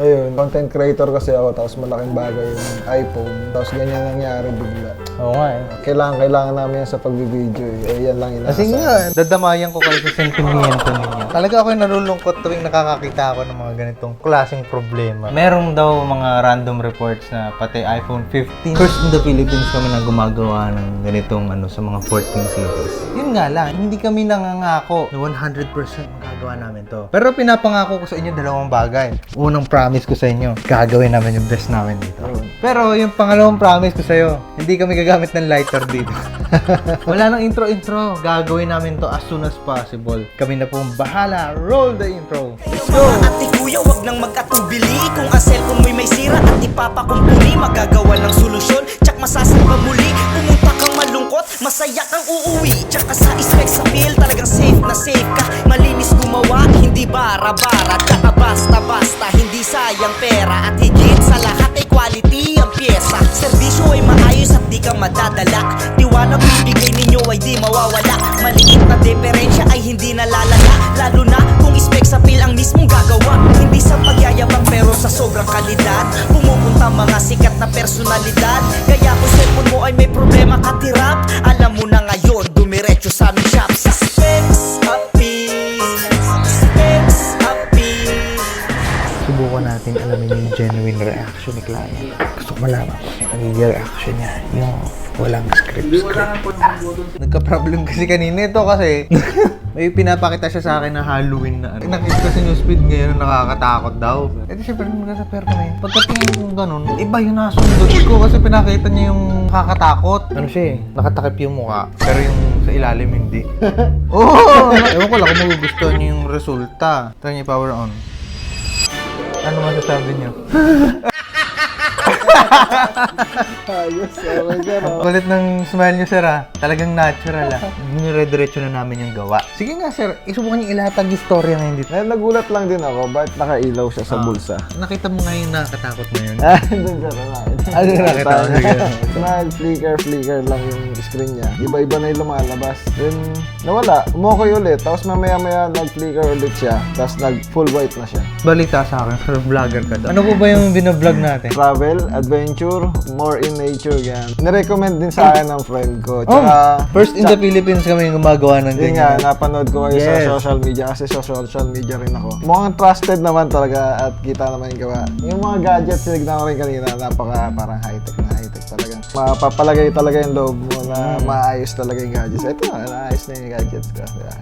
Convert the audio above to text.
Ayun, content creator kasi ako, tapos malaking bagay yung iPhone. Tapos ganyan nangyari bigla. Oo nga eh. Kailangan namin yan sa pagbibideo eh. Eh, yan lang inaasahan. Kasi nga, dadamayan ko kayo sa sentimiento ninyo. Talaga ako'y nalulungkot tuwing nakakakita ako ng mga ganitong klaseng problema. Merong daw mga random reports na pati iPhone 15. First in the Philippines kami na gumagawa ng ganitong sa mga 14 cities. Yun nga lang, hindi kami nangangako na 100% magagawa namin to. Pero pinapangako ko sa inyo dalawang bagay. Unang promise ko sa inyo, gagawin namin yung best namin dito. Pero yung pangalawang promise ko sa'yo, hindi kami gagamit ng lighter dito. Wala nang intro-intro. Gagawin namin to as soon as possible. Kami na pong bahala. Roll the intro. Let's go! Ate kuya, wag nang mag-atubili. Kung ang cellphone mo'y may sira at ipapakumpuni, magagawa ng solusyon, tsak masasamba muli. Pumunta kang malungkot, masaya kang uuwi. Tsaka sa specs appeal, talagang safe na safe ka. Malinis gumawa, hindi bara-bara. Tsaka basta-basta, hindi sayang pera. At higit sa lahat ay quality ang pyesa. Serbisyo ay maayos at di ka madadala. Tiwala bibigay ninyo ay di mawawala. Maliit na diferensya ay hindi nalalala. Lalo na kung specs appeal ang mismong gagawa. Hindi sa pagyayabang pero sa sobrang kalidad. Pumupunta mga sikat na personalidad. Kaya kung cellphone mo ay may problema katirap, alam mo na ngayon, dumiretso sa aming shop. Sa specs appeal, specs appeal. Subukan natin alamin yung genuine reaction ni client. Gusto ko malaman kung yung reaction niya. Yung walang script. Nagka-problem kasi kanina ito kasi may pinapakita siya sa akin na Halloween na nakita kasi yung speed ngayon nakakatakot daw. Eh di syempre sa pero na yun. Pagkatingin ko ganun, iba yung nasundot ko kasi pinakita niya yung nakakatakot. Ano siya eh, nakatakip yung mukha pero yung sa ilalim hindi. Oo! Ewan ko lang kung magugustuhan niyo yung resulta. Try niyo power on. Ano masasabi niyo? Ayos, okay sir. Kulit ng smile niyo, sir, ah. Talagang natural, ah. Nire-diretso na namin yung gawa. Sige nga, sir. Isubukan niyo ilatag yung storya ngayon dito. Nagulat lang din ako, bakit nakailaw siya sa bulsa? Nakita mo nga yung nakakatakot na yun. Dun sir, Ano yung nakita mo? Sige. Flicker lang yung screen niya. Iba-iba na yung lumalabas. Then, nawala. Umukoy ulit. Tapos mamaya-maya nag-flicker ulit siya. Tapos nag-full white na siya. Balita sa akin, sir, vlogger ka daw. Ano po ba yung binablog natin? Travel, adventure, more in nature, yan. Nirecommend din sa akin ng friend ko. Tsaka, First in the Philippines kami yung gumagawa ng yun nga, ganyan. napanood ko kayo Yes. sa social media kasi sa social media rin ako. Mukhang trusted naman talaga at kita naman yung gawa. Yung mga gadgets sinignan ko rin kanina, napaka parang high-tech talaga. Mapapalagay talaga yung loob mo na maayos talaga yung gadgets. Ito, naayos na yung gadgets ko. Yeah.